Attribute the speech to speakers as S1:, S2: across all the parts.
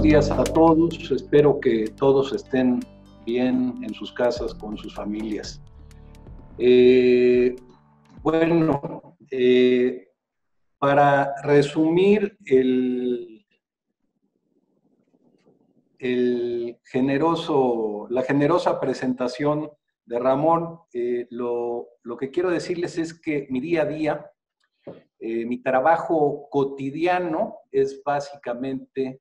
S1: días a todos. Espero que todos estén bien en sus casas con sus familias. Para resumir la generosa presentación de Ramón, lo que quiero decirles es que mi día a día, mi trabajo cotidiano es básicamente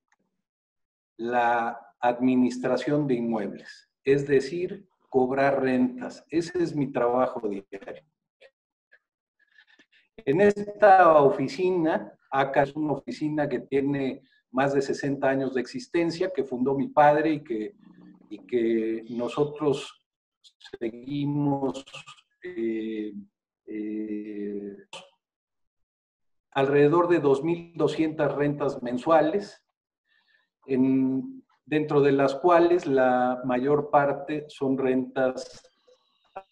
S1: la administración de inmuebles, es decir, cobrar rentas. Ese es mi trabajo diario. En esta oficina, ACA es una oficina que tiene más de 60 años de existencia, que fundó mi padre y que nosotros seguimos alrededor de 2.200 rentas mensuales, dentro de las cuales la mayor parte son rentas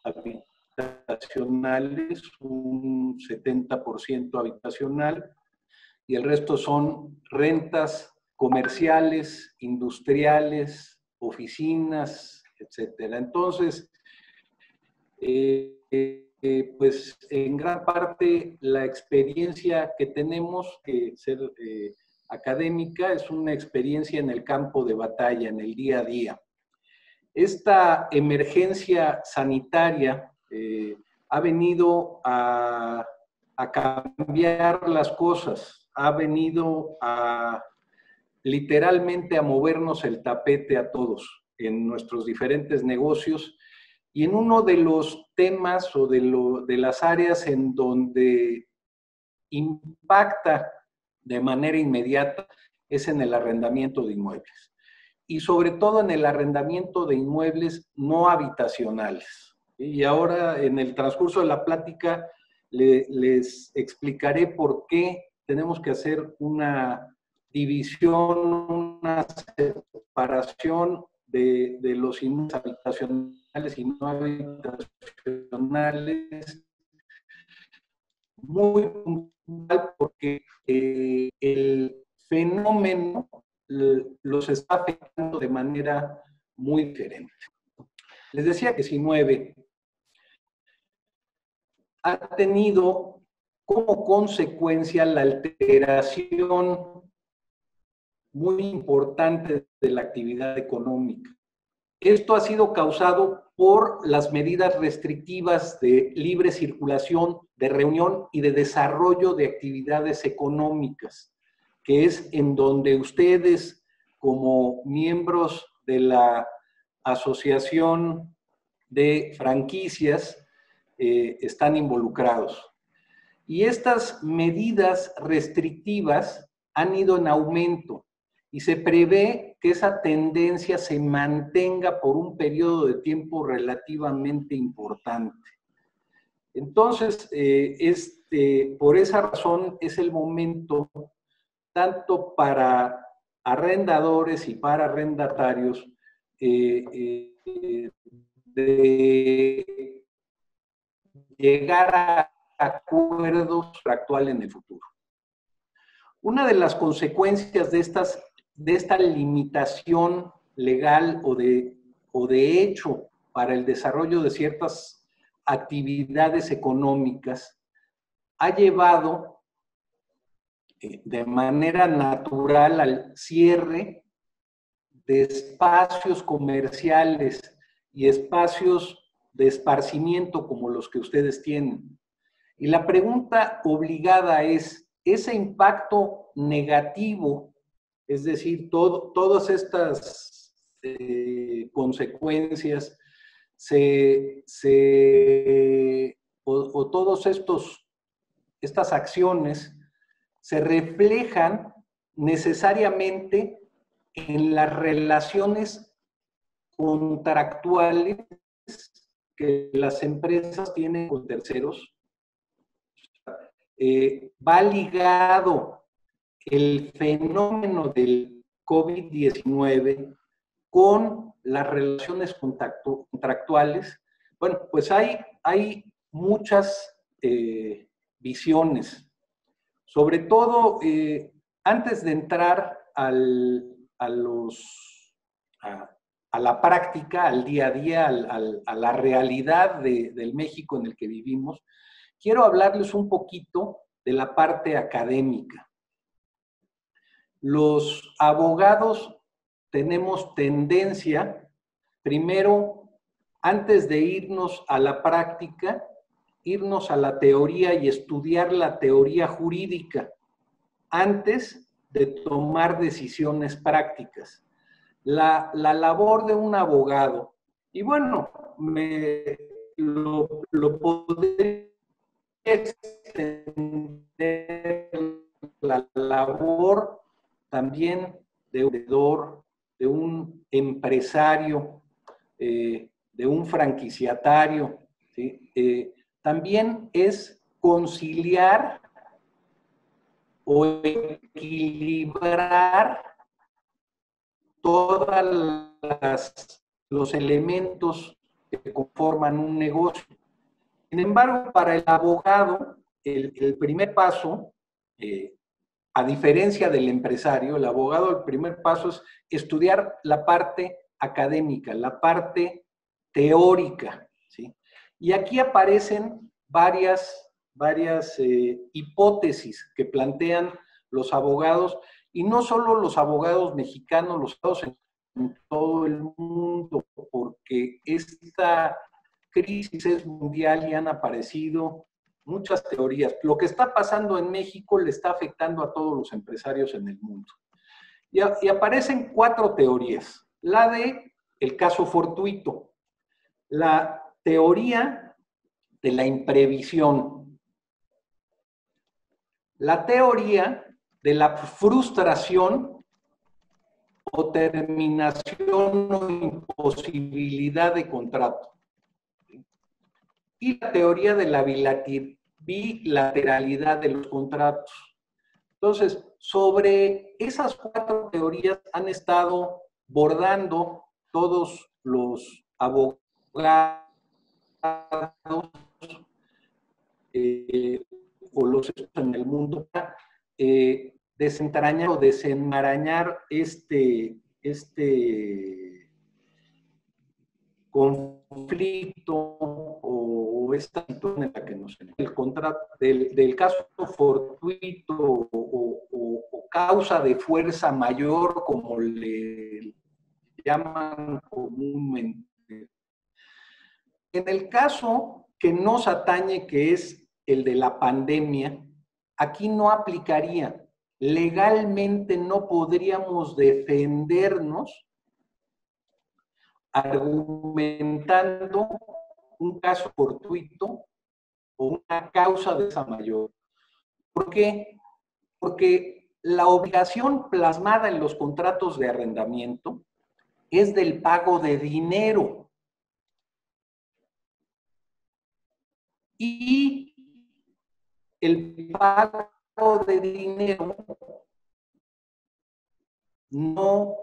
S1: habitacionales, un 70% habitacional, y el resto son rentas comerciales, industriales, oficinas, etcétera. Entonces, pues en gran parte la experiencia que tenemos que ser académica es una experiencia en el campo de batalla, en el día a día. Esta emergencia sanitaria ha venido a cambiar las cosas, ha venido literalmente a movernos el tapete a todos en nuestros diferentes negocios, y en uno de los temas o de las áreas en donde impacta de manera inmediata es en el arrendamiento de inmuebles, y sobre todo en el arrendamiento de inmuebles no habitacionales. Y ahora, en el transcurso de la plática, les explicaré por qué tenemos que hacer una división, una separación de los inmuebles habitacionales y no habitacionales, muy puntual, porque el fenómeno los está afectando de manera muy diferente. Les decía que 19 ha tenido como consecuencia la alteración muy importante de la actividad económica. Esto ha sido causado por las medidas restrictivas de libre circulación, de reunión y de desarrollo de actividades económicas, que es en donde ustedes, como miembros de la Asociación de Franquicias, están involucrados. Y estas medidas restrictivas han ido en aumento y se prevé que esa tendencia se mantenga por un periodo de tiempo relativamente importante. Entonces, por esa razón es el momento, tanto para arrendadores y para arrendatarios, de llegar a acuerdos contractuales en el futuro. Una de las consecuencias de esta limitación legal o de hecho para el desarrollo de ciertas actividades económicas ha llevado de manera natural al cierre de espacios comerciales y espacios de esparcimiento como los que ustedes tienen. Y la pregunta obligada es, ¿ese impacto negativo, es decir, todas estas consecuencias, o todas estas acciones se reflejan necesariamente en las relaciones contractuales que las empresas tienen con terceros? Va ligado el fenómeno del COVID-19 con las relaciones contractuales. Bueno, pues hay muchas visiones. Sobre todo, antes de entrar al a la práctica, al día a día, a la realidad del México en el que vivimos, quiero hablarles un poquito de la parte académica. Los abogados tenemos tendencia, primero, antes de irnos a la práctica, irnos a la teoría y estudiar la teoría jurídica antes de tomar decisiones prácticas. La labor de un abogado, y bueno, lo podría extender la labor también de un vendedor, de un empresario, de un franquiciatario, ¿sí? También es conciliar o equilibrar todos los elementos que conforman un negocio. Sin embargo, para el abogado, el primer paso, a diferencia del empresario, el abogado, el primer paso es estudiar la parte académica, la parte teórica, ¿sí? Y aquí aparecen varias hipótesis que plantean los abogados, y no solo los abogados mexicanos, los abogados en todo el mundo, porque esta crisis es mundial y han aparecido muchas teorías. Lo que está pasando en México le está afectando a todos los empresarios en el mundo. Y aparecen 4 teorías. La de el caso fortuito, la teoría de la imprevisión, la teoría de la frustración o terminación o imposibilidad de contrato, y la teoría de la bilateralidad de los contratos. Entonces, sobre esas 4 teorías han estado bordando todos los abogados o los en el mundo para desentrañar o desenmarañar este conflicto o esta situación en la que nos el contrato del caso fortuito o causa de fuerza mayor, como le llaman comúnmente. En el caso que nos atañe, que es el de la pandemia, aquí no aplicaría. Legalmente no podríamos defendernos argumentando un caso fortuito o una causa de esa mayor. ¿Por qué? Porque la obligación plasmada en los contratos de arrendamiento es del pago de dinero. Y el pago de dinero no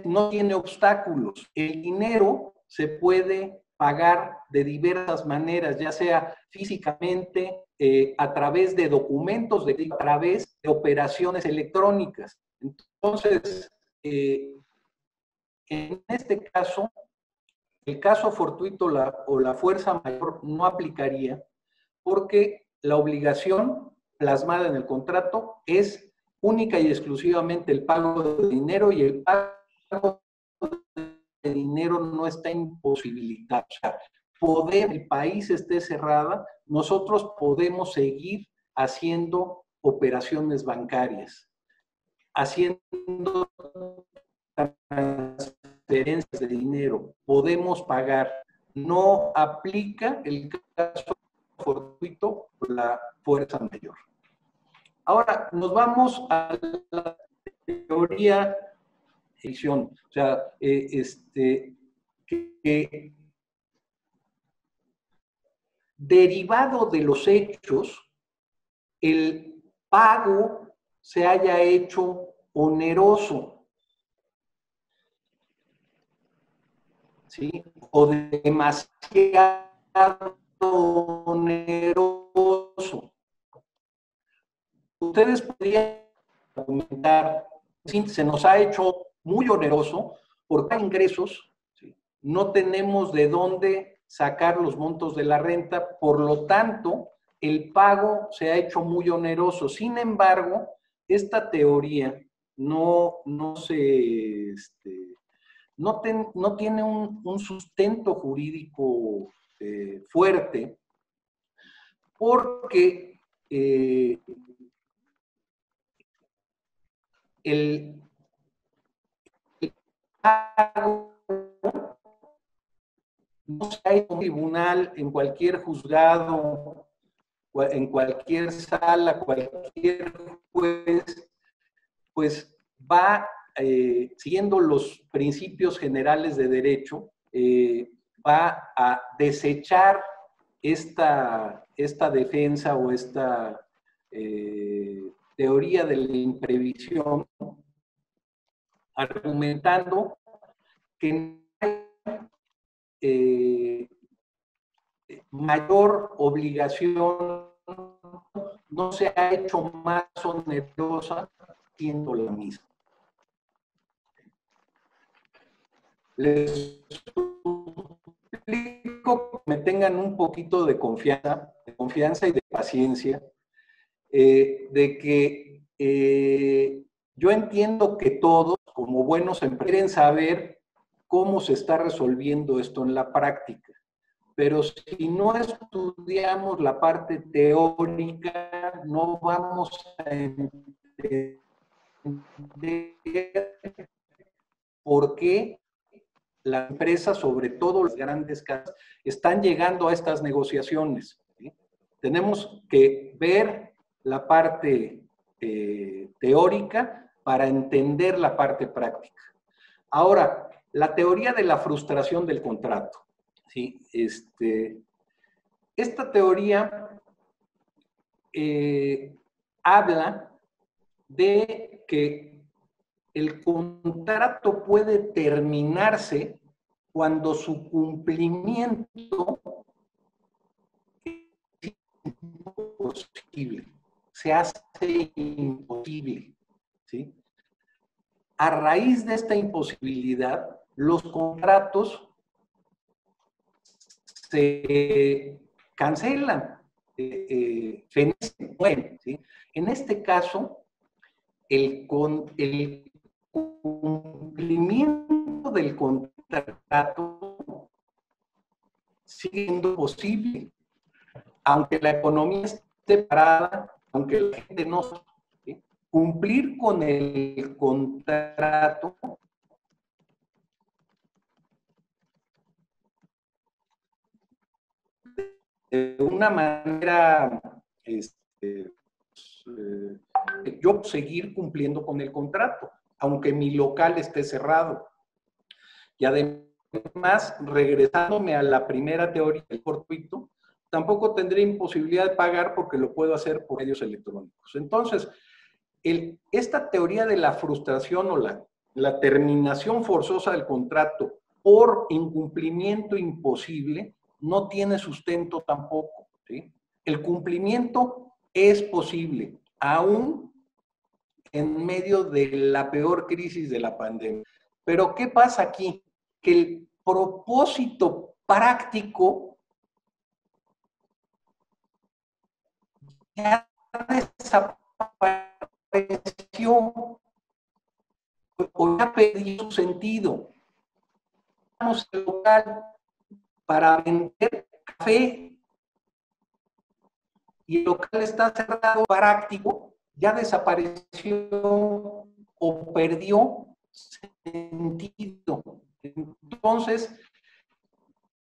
S1: no tiene obstáculos. El dinero se puede pagar de diversas maneras, ya sea físicamente, a través de documentos, a través de operaciones electrónicas. Entonces, en este caso, el caso fortuito o la fuerza mayor no aplicaría, porque la obligación plasmada en el contrato es única y exclusivamente el pago de dinero, y el pago de dinero no está imposibilitado. O sea, el país esté cerrada, nosotros podemos seguir haciendo operaciones bancarias, haciendo transferencias de dinero, podemos pagar. No aplica el caso fortuito por la fuerza mayor. Ahora, nos vamos a la teoría de ficción. O sea, que derivado de los hechos, el pago se haya hecho oneroso, ¿sí? O demasiado oneroso. Ustedes podrían argumentar, sí, se nos ha hecho muy oneroso porque hay ingresos, ¿sí? No tenemos de dónde sacar los montos de la renta, por lo tanto, el pago se ha hecho muy oneroso. Sin embargo, esta teoría no tiene un sustento jurídico fuerte, porque el pago no se ha hecho en un tribunal, en cualquier juzgado, en cualquier sala, cualquier juez, pues va siguiendo los principios generales de derecho, va a desechar esta defensa o esta teoría de la imprevisión, argumentando que mayor obligación no se ha hecho más onerosa siendo la misma. Les suplico que me tengan un poquito de confianza y de paciencia, de que yo entiendo que todos, como buenos empresarios, quieren saber cómo se está resolviendo esto en la práctica. Pero si no estudiamos la parte teórica, no vamos a entender por qué las empresas, sobre todo las grandes casas, están llegando a estas negociaciones, ¿sí? Tenemos que ver la parte teórica para entender la parte práctica. Ahora, la teoría de la frustración del contrato. ¿Sí? Esta teoría habla de que el contrato puede terminarse cuando su cumplimiento es imposible, se hace imposible, ¿sí? A raíz de esta imposibilidad, los contratos se cancelan, fenecen, ¿sí? En este caso, el cumplimiento del contrato sigue siendo posible, aunque la economía esté parada, aunque la gente no, ¿sí? Cumplir con el contrato de una manera, yo seguir cumpliendo con el contrato, aunque mi local esté cerrado. Y además, regresándome a la primera teoría del fortuito, tampoco tendré imposibilidad de pagar porque lo puedo hacer por medios electrónicos. Entonces, esta teoría de la frustración o la terminación forzosa del contrato por incumplimiento imposible no tiene sustento tampoco, ¿sí? El cumplimiento es posible, aún en medio de la peor crisis de la pandemia. Pero ¿qué pasa aquí? Que el propósito práctico ya desapareció o ya perdió su sentido. Vamos al local para vender café y el local está cerrado, práctico, ya desapareció o perdió sentido. Entonces,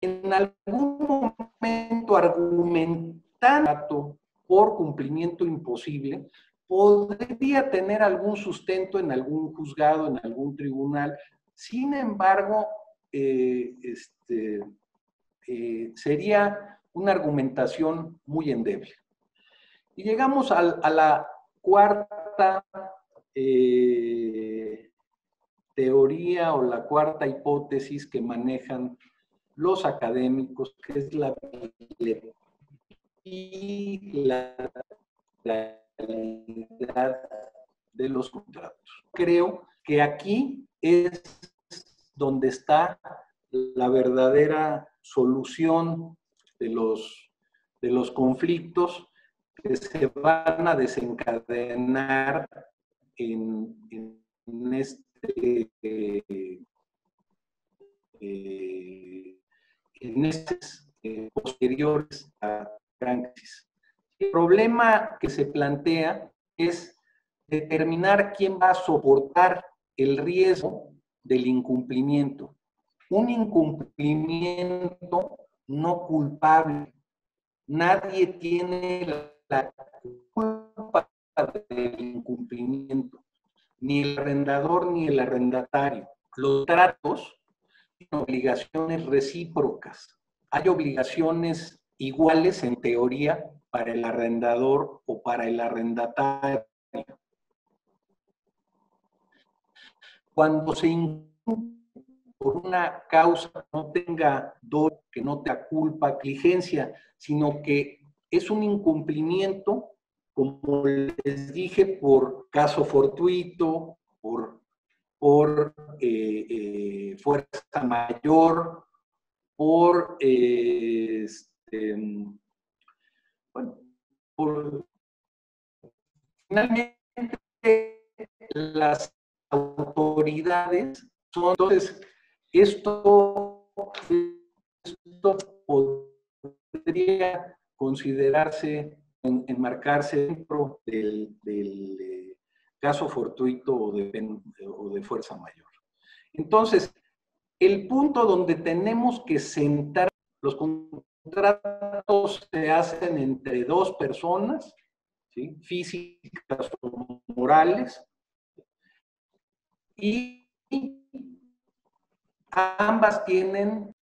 S1: en algún momento argumentando por cumplimiento imposible, podría tener algún sustento en algún juzgado, en algún tribunal. Sin embargo, sería una argumentación muy endeble. Y llegamos a la cuarta teoría o la cuarta hipótesis que manejan los académicos, que es la bilateralidad de los contratos. Creo que aquí es donde está la verdadera solución de los conflictos que se van a desencadenar en estos posteriores a gran crisis. El problema que se plantea es determinar quién va a soportar el riesgo del incumplimiento. Un incumplimiento no culpable. Nadie tiene la culpa del incumplimiento, ni el arrendador ni el arrendatario. Los tratos tienen obligaciones recíprocas. Hay obligaciones iguales en teoría para el arrendador o para el arrendatario. Cuando se incumple por una causa que no tenga dolor, que no tenga culpa, negligencia, sino que es un incumplimiento, como les dije, por caso fortuito, por fuerza mayor, por, bueno, por finalmente las autoridades son, entonces, esto podría considerarse, enmarcarse dentro del caso fortuito o de fuerza mayor. Entonces, el punto donde tenemos que sentar, los contratos se hacen entre dos personas, ¿sí? Físicas o morales, y ambas tienen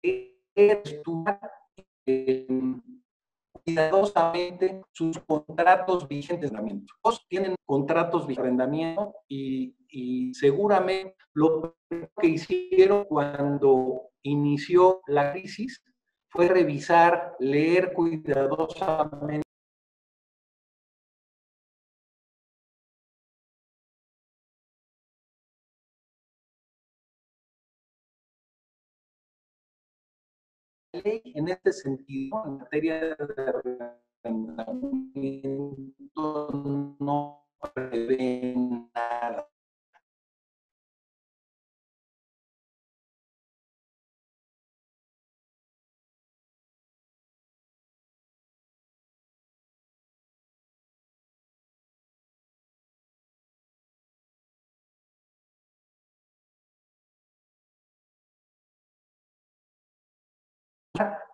S1: que estudiar cuidadosamente sus contratos vigentes de arrendamiento. Todos tienen contratos de arrendamiento y seguramente lo que hicieron cuando inició la crisis fue revisar, leer cuidadosamente la ley en este sentido, en materia de arrendamiento, no prevé nada.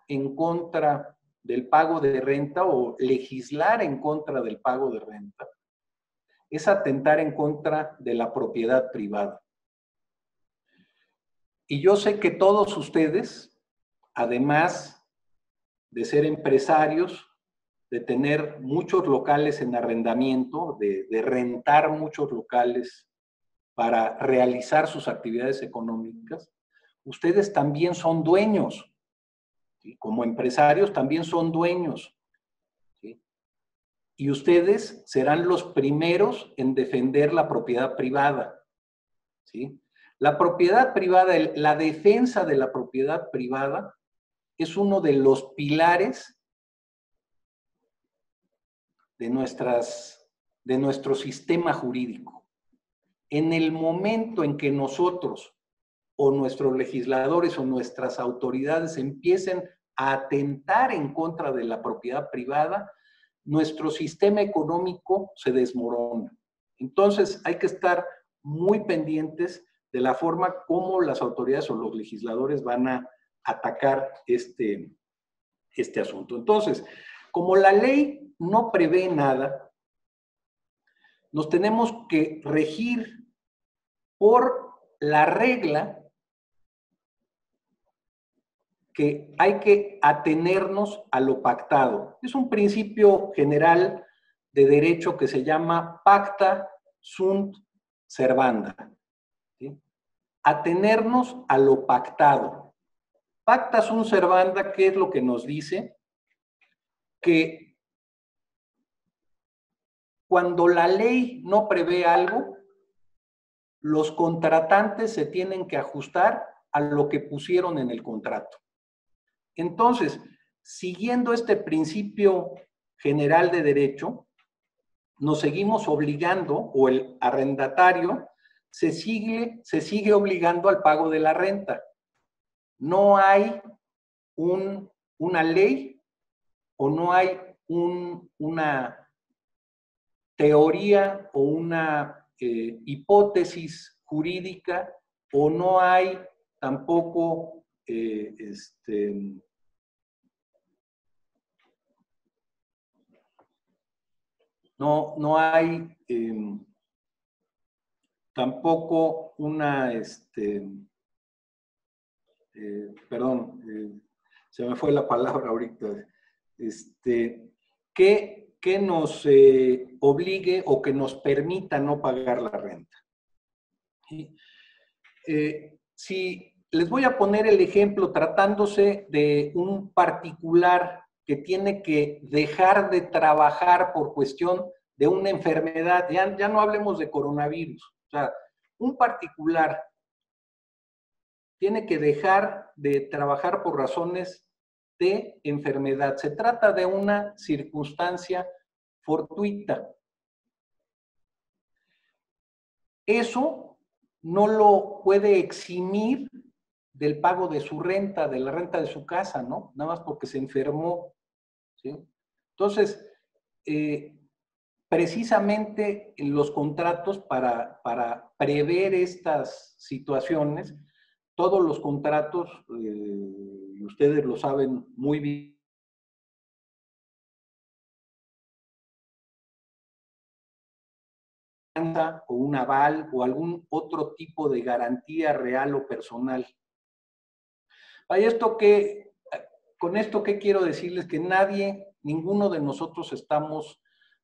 S1: En contra del pago de renta o legislar en contra del pago de renta es atentar en contra de la propiedad privada. Y yo sé que todos ustedes, además de ser empresarios, de tener muchos locales en arrendamiento, de rentar muchos locales para realizar sus actividades económicas, ustedes también son dueños. ¿Sí? Como empresarios también son dueños. ¿Sí? Y ustedes serán los primeros en defender la propiedad privada. ¿Sí? La propiedad privada, la defensa de la propiedad privada es uno de los pilares de nuestro sistema jurídico. En el momento en que nosotros o nuestros legisladores o nuestras autoridades empiecen a atentar en contra de la propiedad privada, nuestro sistema económico se desmorona. Entonces hay que estar muy pendientes de la forma como las autoridades o los legisladores van a atacar este asunto. Entonces, como la ley no prevé nada, nos tenemos que regir por la regla que hay que atenernos a lo pactado. Es un principio general de derecho que se llama pacta sunt servanda, ¿sí? Atenernos a lo pactado. Pacta sunt servanda, ¿qué es lo que nos dice? Que cuando la ley no prevé algo, los contratantes se tienen que ajustar a lo que pusieron en el contrato. Entonces, siguiendo este principio general de derecho, nos seguimos obligando, o el arrendatario se sigue obligando al pago de la renta. No hay una ley o no hay una teoría o una hipótesis jurídica o no hay tampoco no hay tampoco una perdón, se me fue la palabra ahorita, que nos obligue o que nos permita no pagar la renta. ¿Sí? Si les voy a poner el ejemplo tratándose de un particular que tiene que dejar de trabajar por cuestión de una enfermedad, ya no hablemos de coronavirus, o sea, un particular tiene que dejar de trabajar por razones de enfermedad. Se trata de una circunstancia fortuita. Eso no lo puede eximir del pago de su renta, de la renta de su casa, ¿no? Nada más porque se enfermó, ¿sí? Entonces, precisamente en los contratos para prever estas situaciones, todos los contratos, ustedes lo saben muy bien, o un aval o algún otro tipo de garantía real o personal. Con esto, ¿qué quiero decirles? Que ninguno de nosotros estamos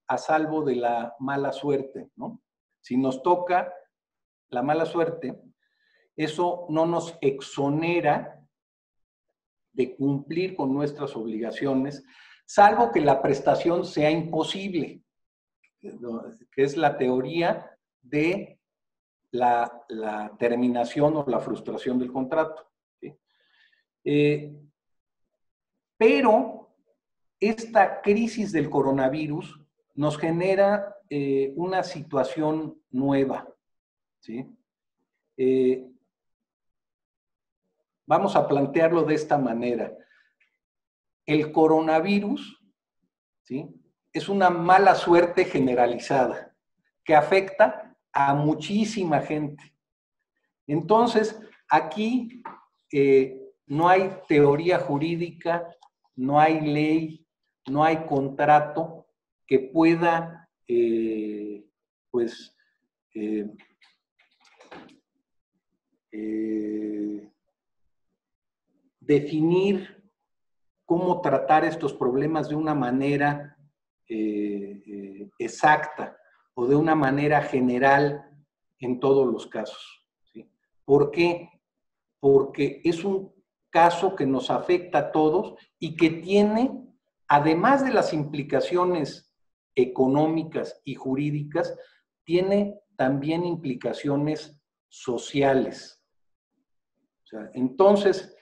S1: a salvo de la mala suerte, ¿no? Si nos toca la mala suerte, eso no nos exonera de cumplir con nuestras obligaciones, salvo que la prestación sea imposible, que es la teoría de la terminación o la frustración del contrato, ¿sí? Pero esta crisis del coronavirus nos genera una situación nueva, ¿sí? Vamos a plantearlo de esta manera. El coronavirus, ¿sí?, es una mala suerte generalizada que afecta a muchísima gente. Entonces, aquí no hay teoría jurídica, no hay ley, no hay contrato que pueda, definir cómo tratar estos problemas de una manera exacta o de una manera general en todos los casos, ¿sí? ¿Por qué? Porque es un caso que nos afecta a todos y que tiene, además de las implicaciones económicas y jurídicas, tiene también implicaciones sociales. O sea, entonces,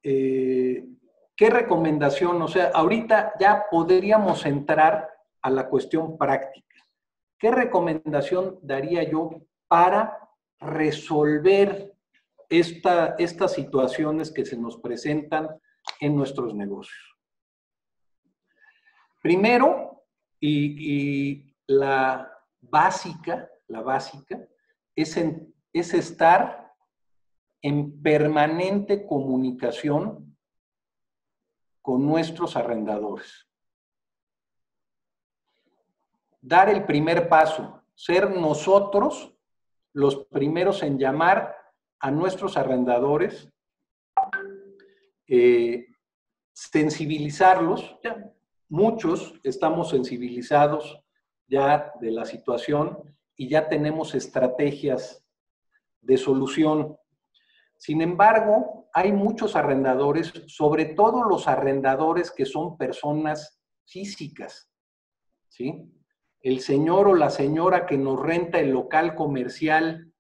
S1: ¿qué recomendación? O sea, ahorita ya podríamos entrar a la cuestión práctica. ¿Qué recomendación daría yo para resolver estas situaciones que se nos presentan en nuestros negocios? Primero, y la básica es estar en permanente comunicación con nuestros arrendadores. Dar el primer paso, ser nosotros los primeros en llamar a nuestros arrendadores sensibilizarlos. Ya, muchos estamos sensibilizados ya de la situación y ya tenemos estrategias de solución. Sin embargo, hay muchos arrendadores, sobre todo los arrendadores que son personas físicas, ¿sí? El señor o la señora que nos renta el local comercial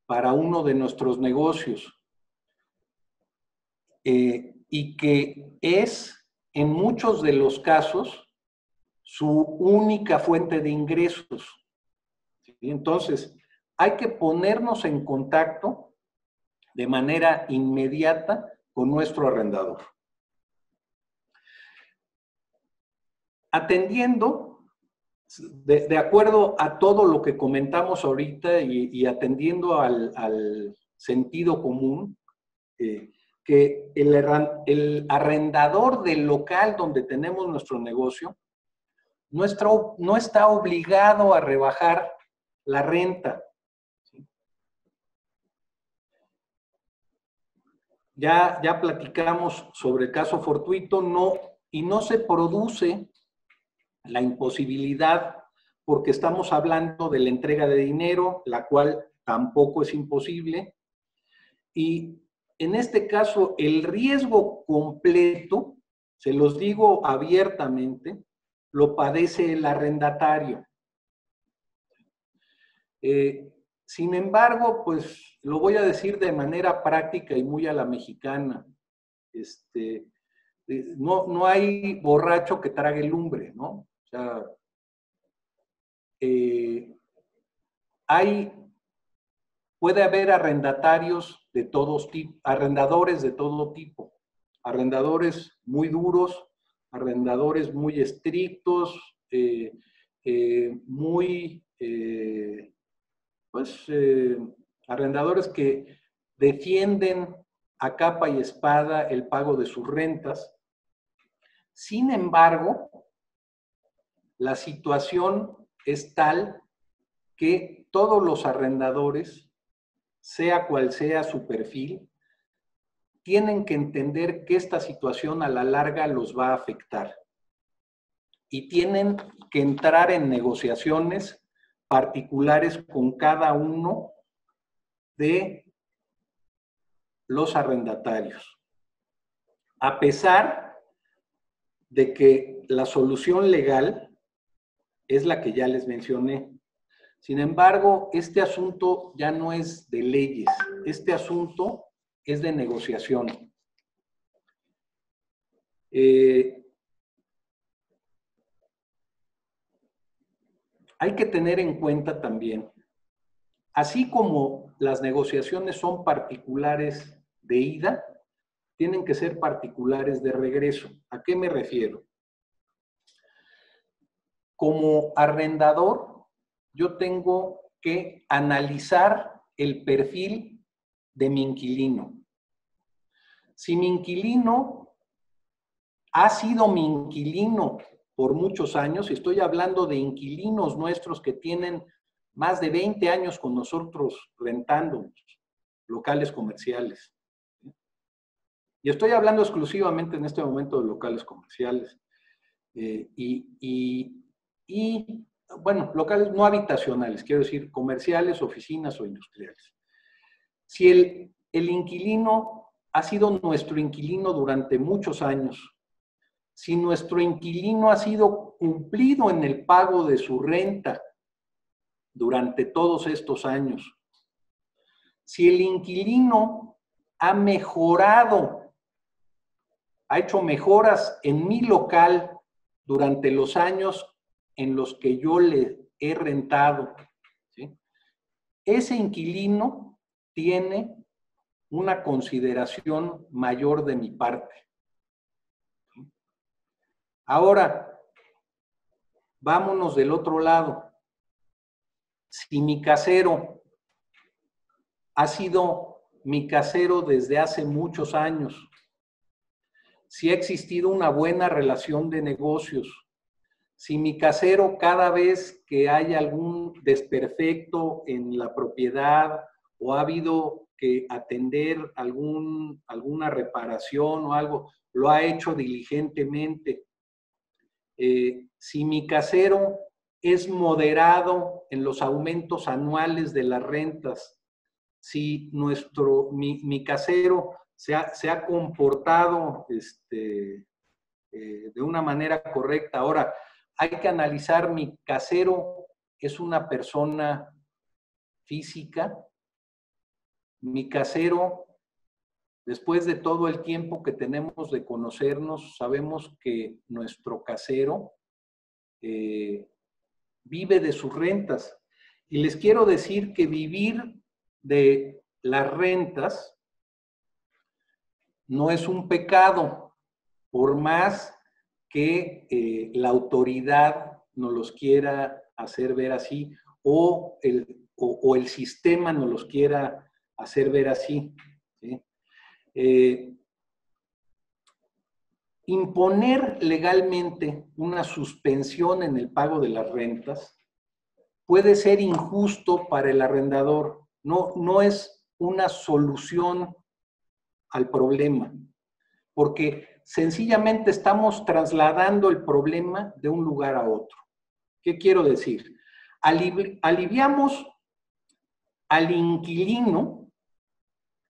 S1: para uno de nuestros negocios y que es, en muchos de los casos, su única fuente de ingresos. ¿Sí? Entonces, hay que ponernos en contacto de manera inmediata con nuestro arrendador. Atendiendo, de acuerdo a todo lo que comentamos ahorita y atendiendo al sentido común, que el arrendador del local donde tenemos nuestro negocio no está obligado a rebajar la renta. Ya platicamos sobre el caso fortuito, y no se produce la imposibilidad porque estamos hablando de la entrega de dinero, la cual tampoco es imposible. Y en este caso, el riesgo completo, se los digo abiertamente, lo padece el arrendatario. Sin embargo, pues lo voy a decir de manera práctica y muy a la mexicana. No hay borracho que trague lumbre, ¿no? O sea, puede haber arrendatarios de todos tipos, arrendadores de todo tipo, arrendadores muy duros, arrendadores muy estrictos, arrendadores que defienden a capa y espada el pago de sus rentas. Sin embargo, la situación es tal que todos los arrendadores, sea cual sea su perfil, tienen que entender que esta situación a la larga los va a afectar. Y tienen que entrar en negociaciones particulares con cada uno de los arrendatarios. A pesar de que la solución legal es la que ya les mencioné. Sin embargo, este asunto ya no es de leyes, este asunto es de negociación. Hay que tener en cuenta también, así como las negociaciones son particulares de ida, tienen que ser particulares de regreso. ¿A qué me refiero? Como arrendador, yo tengo que analizar el perfil de mi inquilino. Si mi inquilino ha sido mi inquilino por muchos años, y estoy hablando de inquilinos nuestros que tienen más de 20 años con nosotros rentando locales comerciales. Y estoy hablando exclusivamente en este momento de locales comerciales. Bueno, locales no habitacionales, quiero decir comerciales, oficinas o industriales. Si el inquilino ha sido nuestro inquilino durante muchos años, si nuestro inquilino ha sido cumplido en el pago de su renta durante todos estos años, si el inquilino ha mejorado, ha hecho mejoras en mi local durante los años en los que yo le he rentado, ¿sí? Ese inquilino tiene una consideración mayor de mi parte. Ahora, vámonos del otro lado. Si mi casero ha sido mi casero desde hace muchos años, si ha existido una buena relación de negocios, si mi casero cada vez que hay algún desperfecto en la propiedad o ha habido que atender alguna reparación o algo, lo ha hecho diligentemente. Si mi casero es moderado en los aumentos anuales de las rentas, si mi casero se ha comportado de una manera correcta. Ahora, hay que analizar, mi casero es una persona física, mi casero, después de todo el tiempo que tenemos de conocernos, sabemos que nuestro casero vive de sus rentas. Y les quiero decir que vivir de las rentas no es un pecado, por más que la autoridad nos los quiera hacer ver así, o el sistema nos los quiera hacer ver así, ¿sí? Imponer legalmente una suspensión en el pago de las rentas puede ser injusto para el arrendador. No es una solución al problema, porque sencillamente estamos trasladando el problema de un lugar a otro. ¿Qué quiero decir? Aliviamos al inquilino,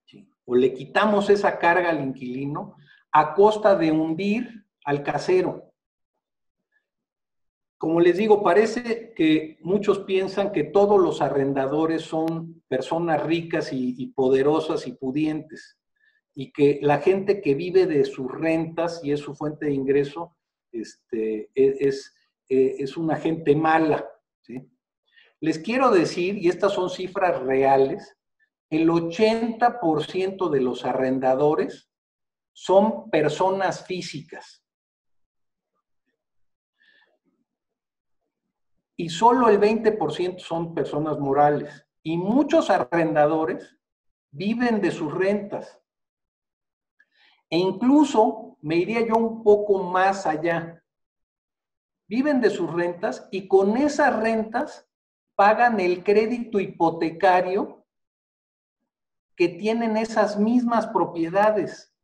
S1: ¿sí?, o le quitamos esa carga al inquilino a costa de hundir al casero. Como les digo, parece que muchos piensan que todos los arrendadores son personas ricas y poderosas y pudientes, y que la gente que vive de sus rentas y es su fuente de ingreso es una gente mala, ¿sí? Les quiero decir, y estas son cifras reales, el 80% de los arrendadores son personas físicas. Y solo el 20% son personas morales. Y muchos arrendadores viven de sus rentas. E incluso, me iría yo un poco más allá, viven de sus rentas y con esas rentas pagan el crédito hipotecario que tienen esas mismas propiedades.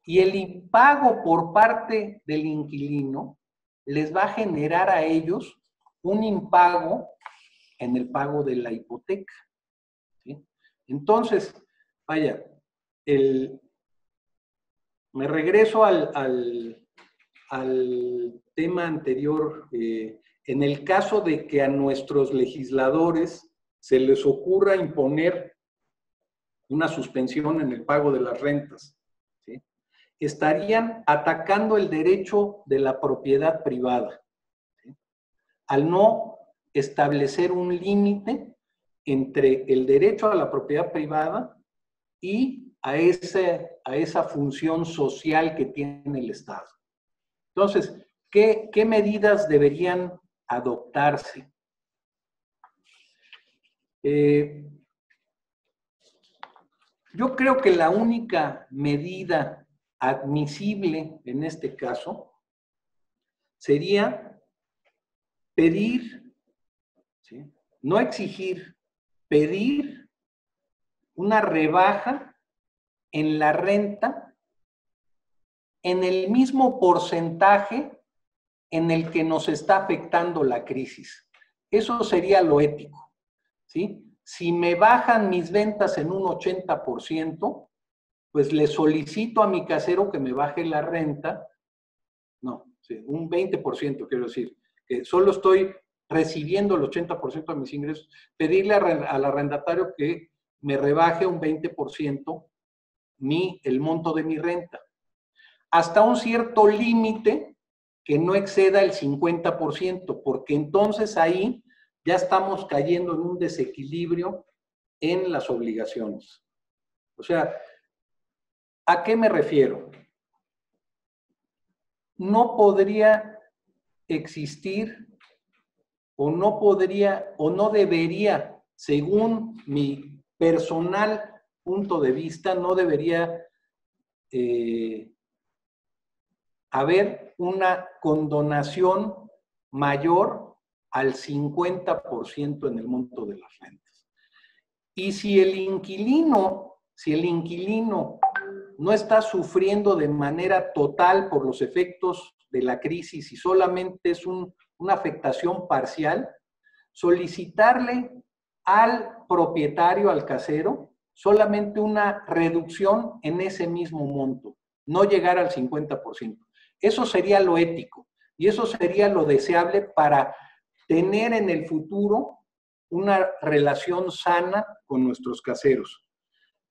S1: Y el impago por parte del inquilino les va a generar a ellos un impago en el pago de la hipoteca, ¿sí? Entonces, vaya, me regreso al tema anterior. En el caso de que a nuestros legisladores se les ocurra imponer una suspensión en el pago de las rentas, ¿sí?, estarían atacando el derecho de la propiedad privada, ¿sí?, al no establecer un límite entre el derecho a la propiedad privada y a esa función social que tiene el Estado. Entonces, ¿qué medidas deberían adoptarse? Yo creo que la única medida admisible en este caso sería pedir, ¿sí?, no exigir, pedir una rebaja en la renta en el mismo porcentaje en el que nos está afectando la crisis. Eso sería lo ético, ¿sí? Si me bajan mis ventas en un 80%, pues le solicito a mi casero que me baje la renta, no, sí, un 20%, quiero decir, que solo estoy recibiendo el 80% de mis ingresos, pedirle al arrendatario que me rebaje un 20% el monto de mi renta, hasta un cierto límite que no exceda el 50%, porque entonces ahí ya estamos cayendo en un desequilibrio en las obligaciones. O sea, ¿a qué me refiero? No podría existir o no debería, según mi personal punto de vista, no debería haber una condonación mayor al 50% en el monto de las rentas. Y si el inquilino no está sufriendo de manera total por los efectos de la crisis y solamente es una afectación parcial, solicitarle al propietario, al casero, solamente una reducción en ese mismo monto, no llegar al 50%. Eso sería lo ético y eso sería lo deseable para tener en el futuro una relación sana con nuestros caseros.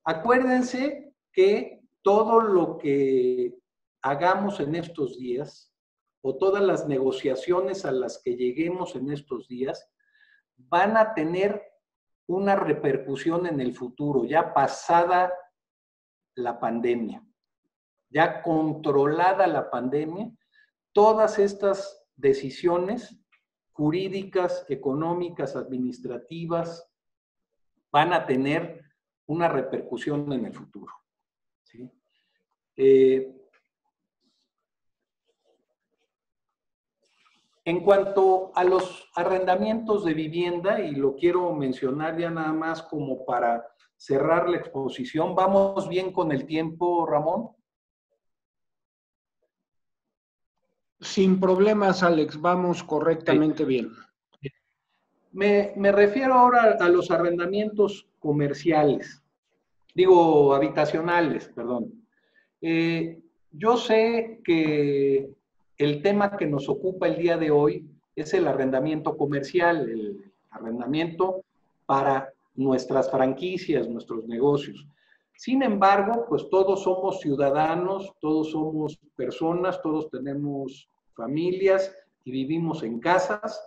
S1: Acuérdense que todo lo que hagamos en estos días o todas las negociaciones a las que lleguemos en estos días van a tener una repercusión en el futuro, ya pasada la pandemia, ya controlada la pandemia. Todas estas decisiones jurídicas, económicas, administrativas, van a tener una repercusión en el futuro. ¿Sí? En cuanto a los arrendamientos de vivienda, y lo quiero mencionar ya nada más como para cerrar la exposición, ¿vamos bien con el tiempo, Ramón?
S2: Sin problemas, Alex, vamos correctamente bien.
S1: Me refiero ahora a los arrendamientos comerciales, digo habitacionales, perdón. Yo sé que el tema que nos ocupa el día de hoy es el arrendamiento comercial, el arrendamiento para nuestras franquicias, nuestros negocios. Sin embargo, pues todos somos ciudadanos, todos somos personas, todos tenemos familias y vivimos en casas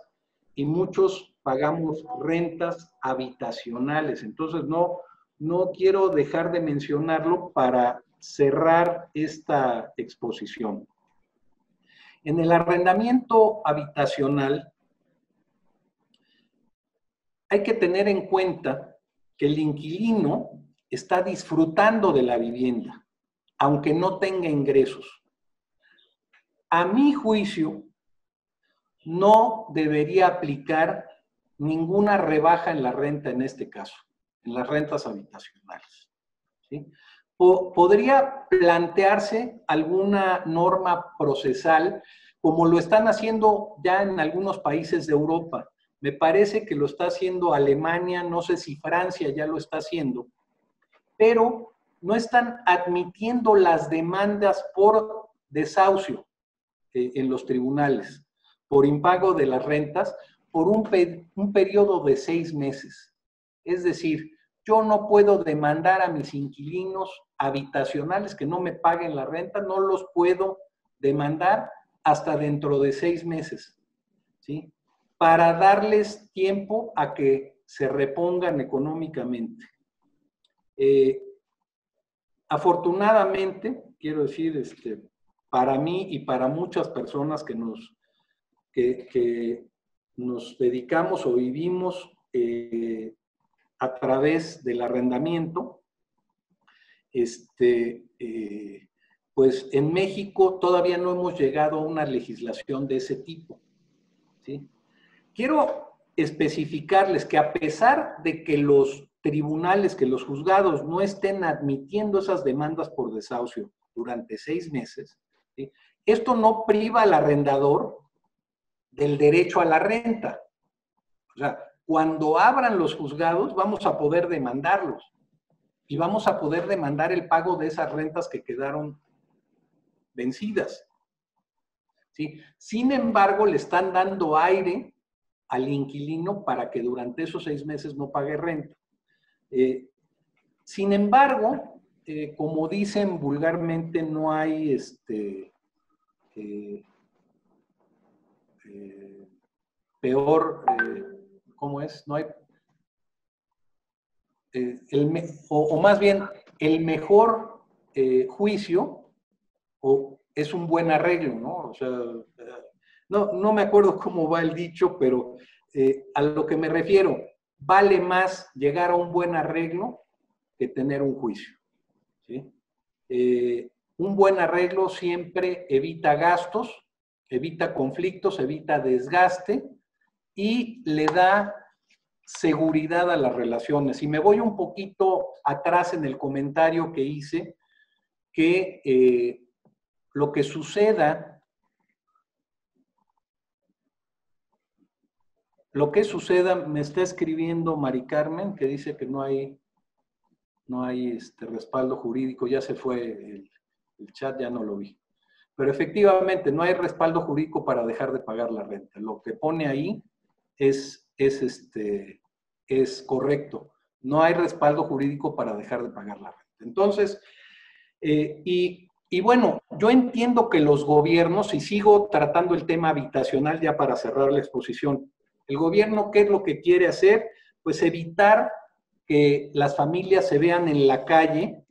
S1: y muchos pagamos rentas habitacionales. Entonces, no quiero dejar de mencionarlo para cerrar esta exposición. En el arrendamiento habitacional hay que tener en cuenta que el inquilino está disfrutando de la vivienda, aunque no tenga ingresos. A mi juicio, no debería aplicar ninguna rebaja en la renta en este caso, en las rentas habitacionales. ¿Sí? Podría plantearse alguna norma procesal, como lo están haciendo ya en algunos países de Europa. Me parece que lo está haciendo Alemania, no sé si Francia ya lo está haciendo, pero no están admitiendo las demandas por desahucio en los tribunales, por impago de las rentas, por un periodo de 6 meses. Es decir, yo no puedo demandar a mis inquilinos habitacionales que no me paguen la renta, no los puedo demandar hasta dentro de 6 meses, ¿sí? Para darles tiempo a que se repongan económicamente. Afortunadamente, quiero decir, para mí y para muchas personas que nos dedicamos o vivimos a través del arrendamiento, pues en México todavía no hemos llegado a una legislación de ese tipo, ¿sí? Quiero especificarles que a pesar de que los tribunales, que los juzgados no estén admitiendo esas demandas por desahucio durante 6 meses, ¿sí? Esto no priva al arrendador del derecho a la renta. O sea, cuando abran los juzgados vamos a poder demandarlos y vamos a poder demandar el pago de esas rentas que quedaron vencidas, ¿sí? Sin embargo, le están dando aire al inquilino para que durante esos 6 meses no pague renta. Sin embargo, como dicen vulgarmente, no hay peor, ¿cómo es? No hay, o más bien, el mejor juicio es un buen arreglo, ¿no? O sea, no me acuerdo cómo va el dicho, pero a lo que me refiero, vale más llegar a un buen arreglo que tener un juicio, ¿sí? Un buen arreglo siempre evita gastos, evita conflictos, evita desgaste y le da seguridad a las relaciones. Y me voy un poquito atrás en el comentario que hice, que lo que suceda, me está escribiendo Mari Carmen, que dice que no hay respaldo jurídico, ya se fue el chat, ya no lo vi. Pero efectivamente, no hay respaldo jurídico para dejar de pagar la renta. Lo que pone ahí es correcto. No hay respaldo jurídico para dejar de pagar la renta. Entonces, y bueno, yo entiendo que los gobiernos, y sigo tratando el tema habitacional ya para cerrar la exposición, el gobierno, ¿qué es lo que quiere hacer? Pues evitar que las familias se vean en la calle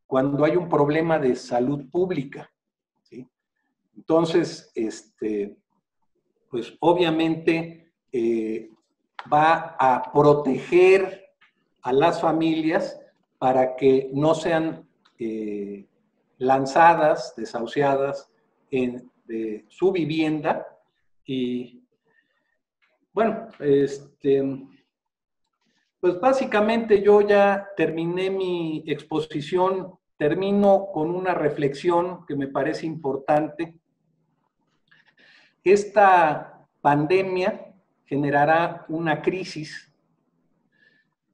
S1: cuando hay un problema de salud pública, ¿sí? Entonces, pues obviamente va a proteger a las familias para que no sean lanzadas, desahuciadas de su vivienda. Y bueno, pues básicamente yo ya terminé mi exposición. Termino con una reflexión que me parece importante. Esta pandemia generará una crisis,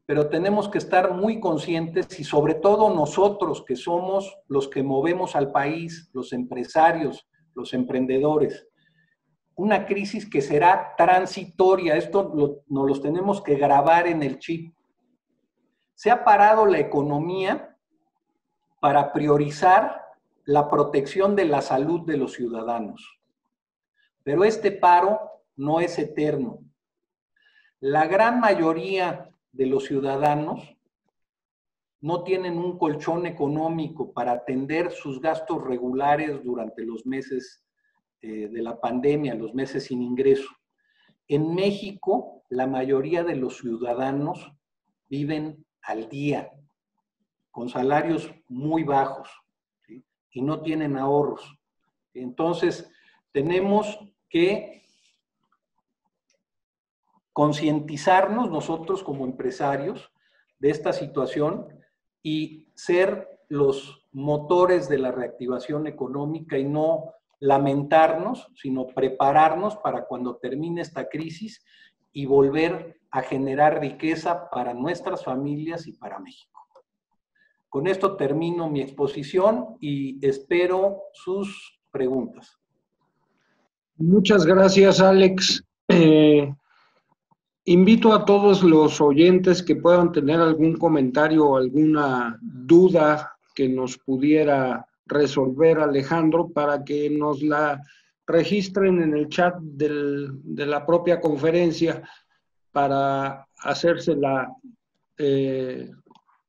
S1: pero tenemos que estar muy conscientes, y sobre todo nosotros que somos los que movemos al país, los empresarios, los emprendedores, una crisis que será transitoria. Esto nos los tenemos que grabar en el chip. Se ha parado la economía para priorizar la protección de la salud de los ciudadanos. Pero este paro no es eterno. La gran mayoría de los ciudadanos no tienen un colchón económico para atender sus gastos regulares durante los meses de la pandemia, los meses sin ingreso. En México, la mayoría de los ciudadanos viven al día, con salarios muy bajos, ¿sí? Y no tienen ahorros. Entonces, tenemos que concientizarnos nosotros como empresarios de esta situación y ser los motores de la reactivación económica, y no lamentarnos, sino prepararnos para cuando termine esta crisis y volver a generar riqueza para nuestras familias y para México. Con esto termino mi exposición y espero sus preguntas.
S2: Muchas gracias, Alex. Invito a todos los oyentes que puedan tener algún comentario o alguna duda que nos pudiera resolver Alejandro, para que nos la registren en el chat de la propia conferencia para hacérsela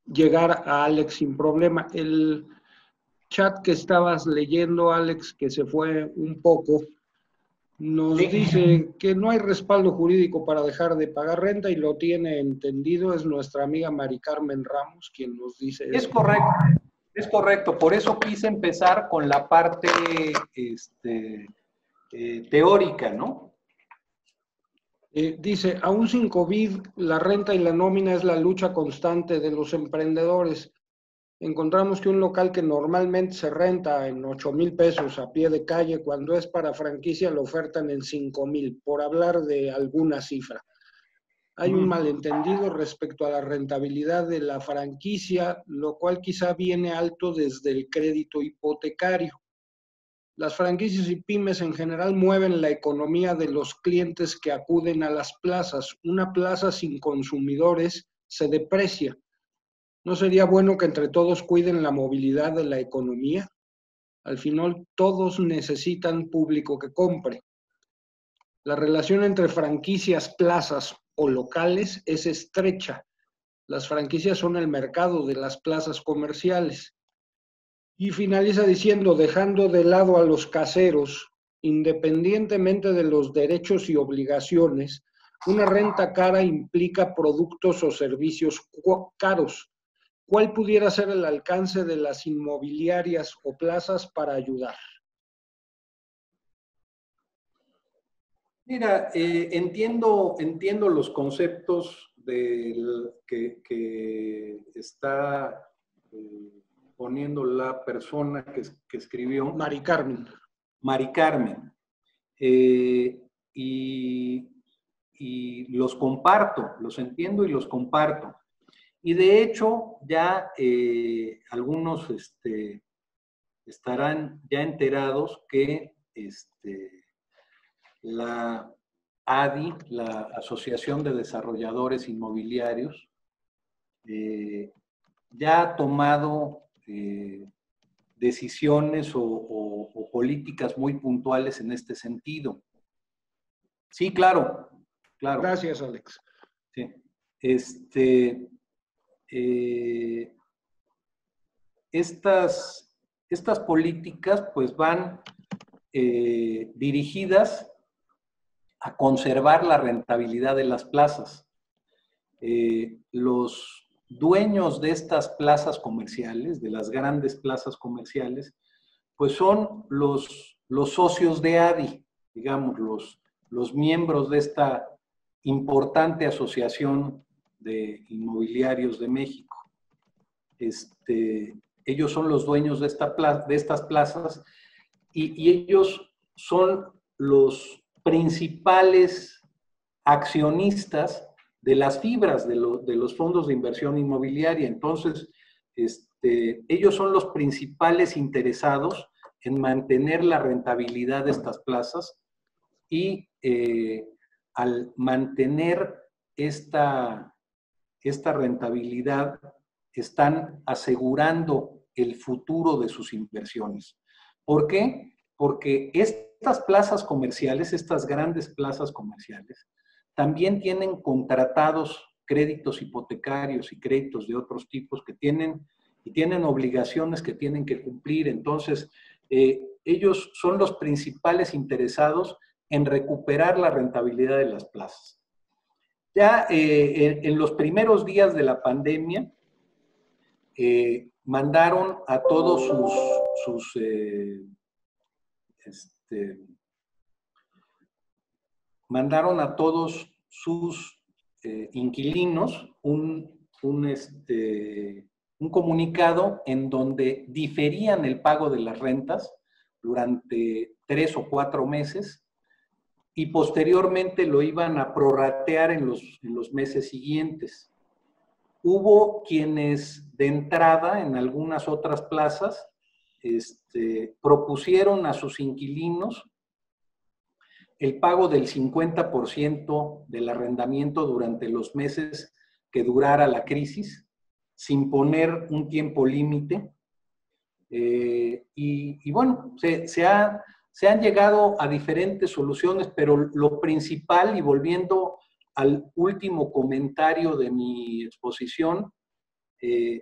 S2: llegar a Alex sin problema. El chat que estabas leyendo, Alex, que se fue un poco, nos dice que no hay respaldo jurídico para dejar de pagar renta, y lo tiene entendido. Es nuestra amiga Mari Carmen Ramos quien nos dice eso.
S1: Es correcto. Por eso quise empezar con la parte teórica, ¿no?
S2: Dice, aún sin COVID, la renta y la nómina es la lucha constante de los emprendedores. Encontramos que un local que normalmente se renta en 8,000 pesos a pie de calle, cuando es para franquicia lo ofertan en 5,000, por hablar de alguna cifra. Hay un malentendido respecto a la rentabilidad de la franquicia, lo cual quizá viene alto desde el crédito hipotecario. Las franquicias y pymes en general mueven la economía de los clientes que acuden a las plazas. Una plaza sin consumidores se deprecia. ¿No sería bueno que entre todos cuiden la movilidad de la economía? Al final, todos necesitan público que compre. La relación entre franquicias, plazas o locales es estrecha. Las franquicias son el mercado de las plazas comerciales. Y finaliza diciendo, dejando de lado a los caseros, independientemente de los derechos y obligaciones, una renta cara implica productos o servicios caros. ¿Cuál pudiera ser el alcance de las inmobiliarias o plazas para ayudar?
S1: Mira, entiendo los conceptos que está poniendo la persona que escribió.
S2: Mari Carmen.
S1: Mari Carmen. Y los comparto, los entiendo y los comparto. Y de hecho, ya algunos estarán ya enterados que la ADI, la Asociación de Desarrolladores Inmobiliarios, ya ha tomado decisiones o políticas muy puntuales en este sentido. Sí, claro, claro.
S2: Gracias, Alex.
S1: Sí. Estas políticas pues van dirigidas a conservar la rentabilidad de las plazas. Los dueños de estas plazas comerciales, de las grandes plazas comerciales, pues son los socios de ADI, digamos, los miembros de esta importante asociación de inmobiliarios de México. Ellos son los dueños de estas plazas y ellos son los principales accionistas de las fibras de los fondos de inversión inmobiliaria. Entonces, ellos son los principales interesados en mantener la rentabilidad de estas plazas y al mantener esta rentabilidad están asegurando el futuro de sus inversiones. ¿Por qué? Porque estas plazas comerciales, estas grandes plazas comerciales, también tienen contratados créditos hipotecarios y créditos de otros tipos que tienen obligaciones que tienen que cumplir. Entonces, ellos son los principales interesados en recuperar la rentabilidad de las plazas. Ya en los primeros días de la pandemia, mandaron a todos sus inquilinos un comunicado en donde diferían el pago de las rentas durante 3 o 4 meses y posteriormente lo iban a prorratear en los meses siguientes. Hubo quienes de entrada en algunas otras plazas propusieron a sus inquilinos el pago del 50% del arrendamiento durante los meses que durara la crisis, sin poner un tiempo límite. Y bueno, se han llegado a diferentes soluciones, pero lo principal, y volviendo al último comentario de mi exposición,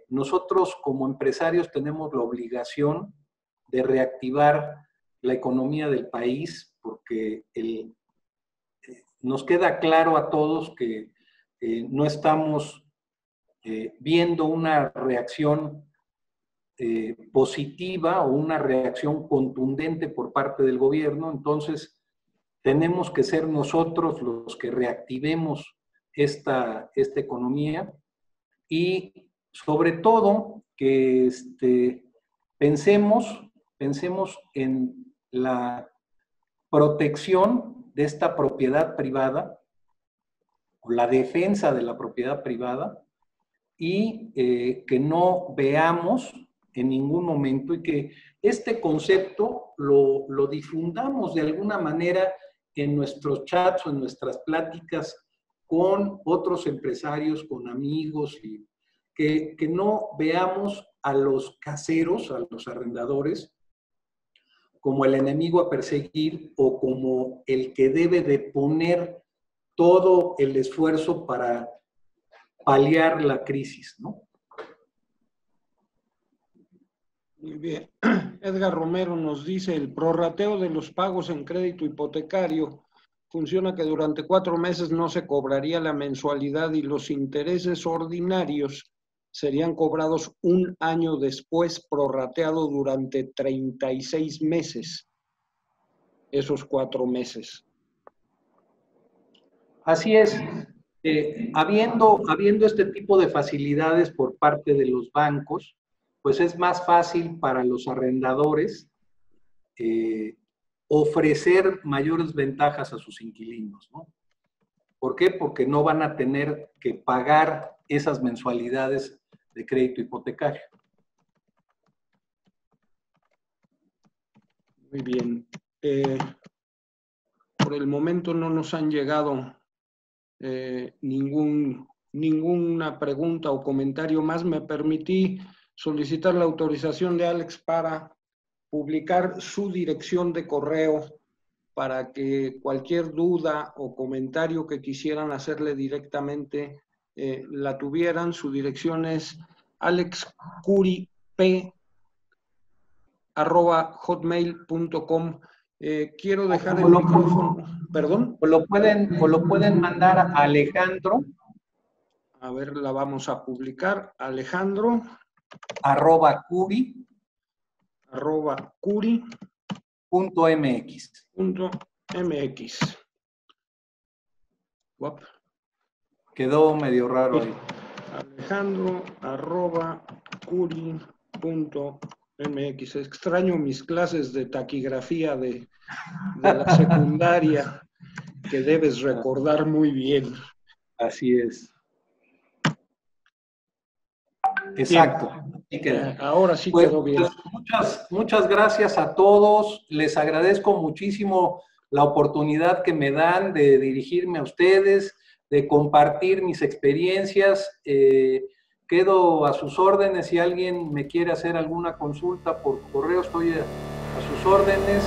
S1: nosotros como empresarios tenemos la obligación de reactivar la economía del país, porque nos queda claro a todos que no estamos viendo una reacción positiva o una reacción contundente por parte del gobierno. Entonces, tenemos que ser nosotros los que reactivemos esta economía y sobre todo que pensemos en la protección de esta propiedad privada o la defensa de la propiedad privada y que no veamos en ningún momento y que este concepto lo difundamos de alguna manera en nuestros chats o en nuestras pláticas con otros empresarios, con amigos, y que no veamos a los caseros, a los arrendadores, como el enemigo a perseguir o como el que debe de poner todo el esfuerzo para paliar la crisis, ¿no?
S2: Muy bien. Edgar Romero nos dice, el prorrateo de los pagos en crédito hipotecario funciona que durante 4 meses no se cobraría la mensualidad y los intereses ordinarios serían cobrados 1 año después, prorrateado durante 36 meses, esos 4 meses.
S1: Así es. Habiendo este tipo de facilidades por parte de los bancos, pues es más fácil para los arrendadores ofrecer mayores ventajas a sus inquilinos, ¿no? ¿Por qué? Porque no van a tener que pagar esas mensualidades de crédito hipotecario.
S2: Muy bien. Por el momento no nos han llegado ninguna pregunta o comentario más. Me permití solicitar la autorización de Alex para publicar su dirección de correo para que cualquier duda o comentario que quisieran hacerle directamente la tuvieran. Su dirección es alexcurip@hotmail.com. Quiero dejar el micrófono. ¿Perdón?
S1: O lo pueden mandar a Alejandro.
S2: A ver, la vamos a publicar. Alejandro.
S1: @curi.
S2: .mx.
S1: Quedó medio raro ahí.
S2: Alejandro @curi.mx. Extraño mis clases de taquigrafía de la secundaria, que debes recordar muy bien.
S1: Así es. Exacto.
S2: Ahora sí quedó bien.
S1: Pues muchas gracias a todos. Les agradezco muchísimo la oportunidad que me dan de dirigirme a ustedes, de compartir mis experiencias. Quedo a sus órdenes. Si alguien me quiere hacer alguna consulta por correo, estoy a sus órdenes.